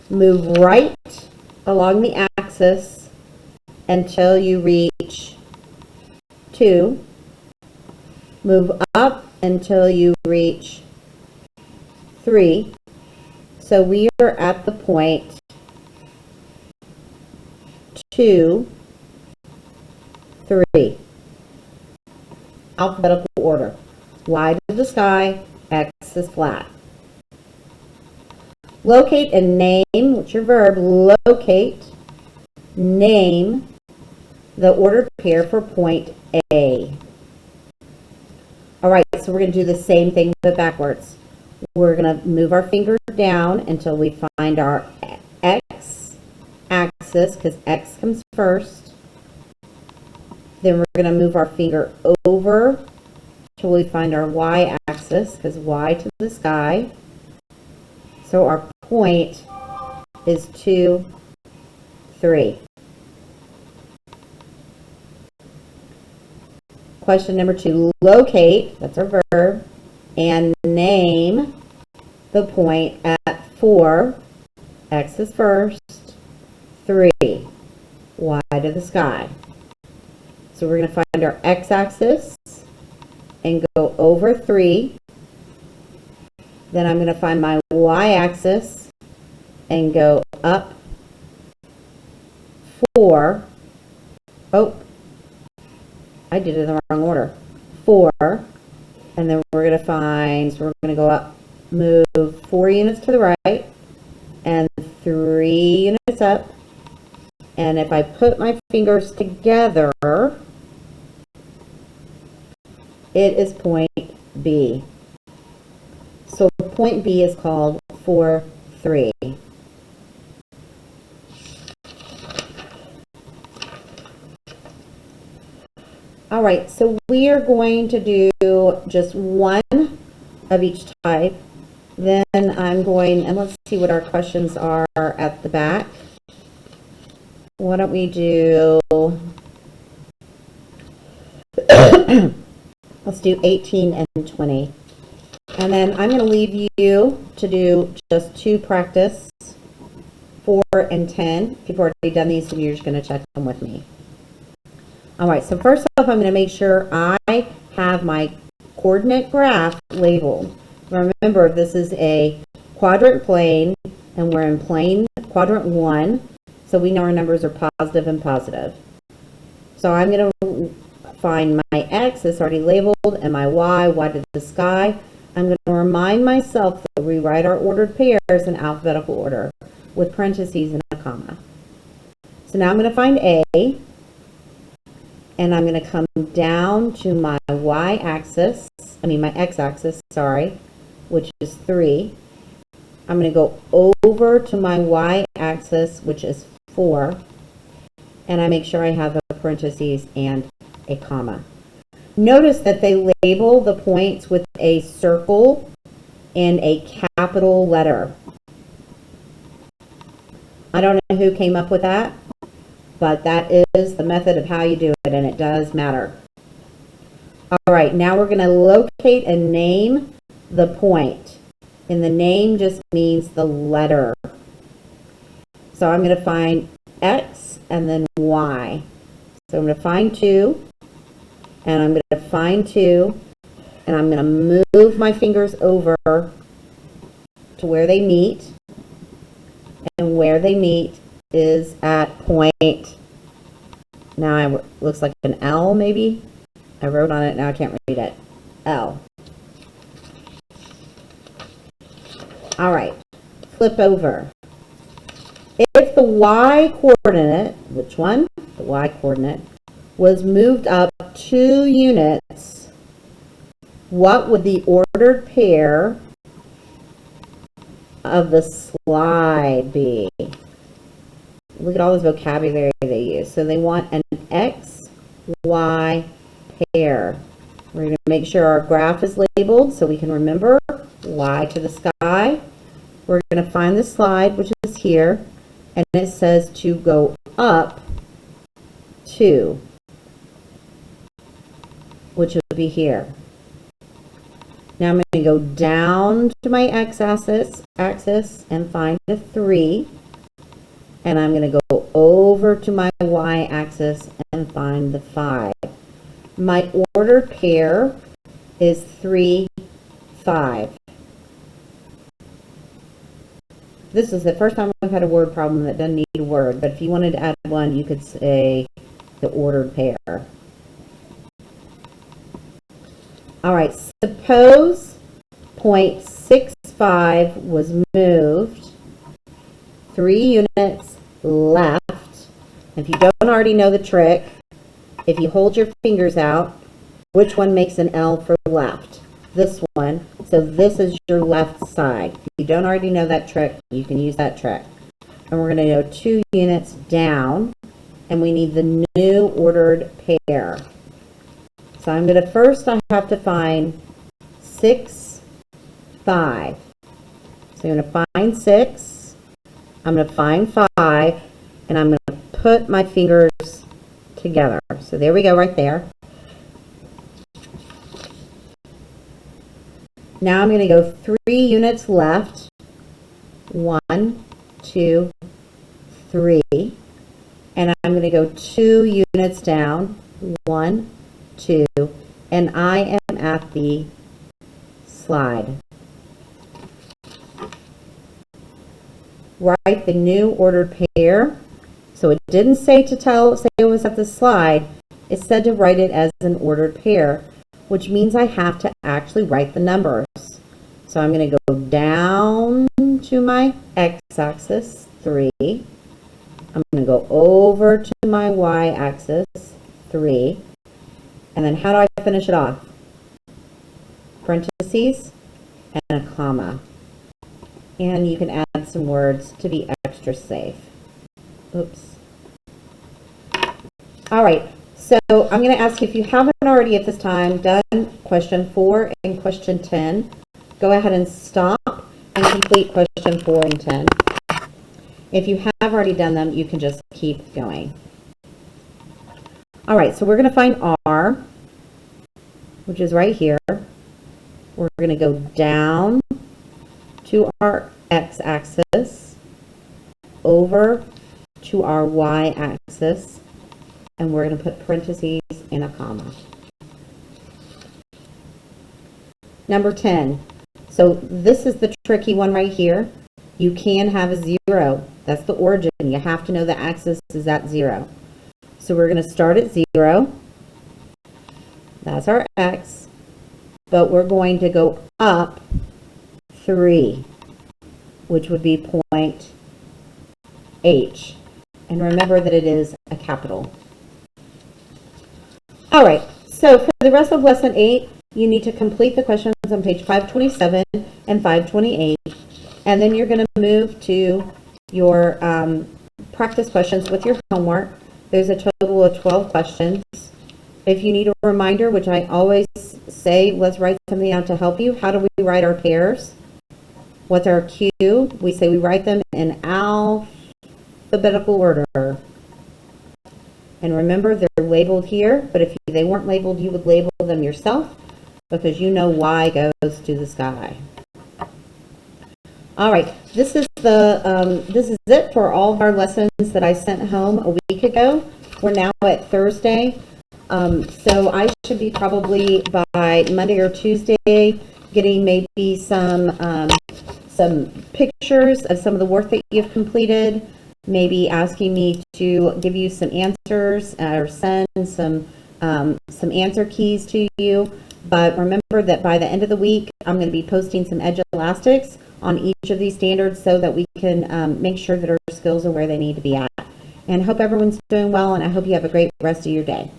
Move right along the axis until you reach 2. Move up until you reach 3. So we are at the point 2, 3. Alphabetical order. Y to the sky, X is flat. Locate and name, what's your verb? Locate, name the ordered pair for point A. All right, so we're going to do the same thing but backwards. We're going to move our finger down until we find our X axis, because X comes first. Then we're going to move our finger over till we find our Y axis, because Y to the sky. So our point is 2, 3. Question number 2, locate, that's our verb, and name the point at 4, X is first, 3, Y to the sky. So we're going to find our X axis and go over 3. Then I'm going to find my Y axis and go up 4. Oh, I did it in the wrong order. 4. And then we're going to find, so we're going to go up, move 4 units to the right and 3 units up. And if I put my fingers together, it is point B. So point B is called 4, 3. All right, so we are going to do just one of each type. Then I'm going, and let's see what our questions are at the back. Why don't we do, let's do 18 and 20. And then I'm going to leave you to do just 2 practice, 4 and 10. If you've already done these, then you're just going to check them with me. All right, so first off, I'm going to make sure I have my coordinate graph labeled. Remember, this is a quadrant plane, and we're in plane quadrant 1, so we know our numbers are positive and positive. So I'm going to find my X, it's already labeled, and my Y to the sky. I'm going to remind myself that we write our ordered pairs in alphabetical order with parentheses and a comma. So now I'm going to find A, and I'm going to come down to my my X axis, sorry, which is 3. I'm going to go over to my Y axis, which is 4, and I make sure I have a parentheses and a comma. Notice that they label the points with a circle and a capital letter. I don't know who came up with that, but that is the method of how you do it, and it does matter. All right, now we're going to locate and name the point. And the name just means the letter. So I'm going to find X and then Y. So I'm going to find 2, and I'm going to find 2, and I'm going to move my fingers over to where they meet. And where they meet is at point, now it looks like an L maybe. I wrote on it, now I can't read it. L. All right, flip over. If the Y coordinate, which one? The Y coordinate was moved up 2 units, what would the ordered pair of the slide be? Look at all this vocabulary they use. So they want an X, Y pair. We're going to make sure our graph is labeled so we can remember Y to the sky. We're going to find the slide, which is here, and it says to go up 2, which would be here. Now I'm going to go down to my X axis and find a 3. and I'm going to go over to my y-axis and find the 5. My ordered pair is 3, 5. This is the first time I've had a word problem that doesn't need a word, but if you wanted to add one, you could say the ordered pair. All right, suppose 0.65 was moved 3 units left. If you don't already know the trick, if you hold your fingers out, which one makes an L for left? This one. So this is your left side. If you don't already know that trick, you can use that trick. And we're going to go 2 units down, and we need the new ordered pair. So I'm going to first, I have to find 6, 5. So I'm going to find 6, I'm going to find 5, and I'm going to put my fingers together. So there we go right there. Now I'm going to go 3 units left. 1, 2, 3. And I'm going to go 2 units down. 1, 2. And I am at the slide. Write the new ordered pair. So it didn't say it was at the slide. It said to write it as an ordered pair, which means I have to actually write the numbers. So I'm going to go down to my x-axis, 3. I'm going to go over to my y-axis, 3. And then how do I finish it off? Parentheses and a comma. And you can add some words to be extra safe. Oops. All right. So I'm going to ask you, if you haven't already at this time done question 4 and question 10, go ahead and stop and complete question 4 and 10. If you have already done them, you can just keep going. All right, so we're going to find R, which is right here. We're going to go down to our x-axis, over to our y-axis, and we're going to put parentheses and a comma. Number 10. So this is the tricky one right here. You can have a 0. That's the origin. You have to know the axis is at 0. So we're going to start at 0. That's our x. But we're going to go up 3, which would be point H. And remember that it is a capital. All right, so for the rest of lesson 8, you need to complete the questions on page 527 and 528. And then you're going to move to your practice questions with your homework. There's a total of 12 questions. If you need a reminder, which I always say, let's write something out to help you. How do we write our pairs? What's our cue? We say we write them in alphabetical order. And remember, they're labeled here, but if they weren't labeled, you would label them yourself, because you know Y goes to the sky. All right, this is it for all of our lessons that I sent home a week ago. We're now at Thursday, so I should be probably by Monday or Tuesday getting maybe some pictures of some of the work that you've completed, maybe asking me to give you some answers or send some answer keys to you. But remember that by the end of the week, I'm going to be posting some Edge Elastics on each of these standards so that we can make sure that our skills are where they need to be at. And I hope everyone's doing well, and I hope you have a great rest of your day.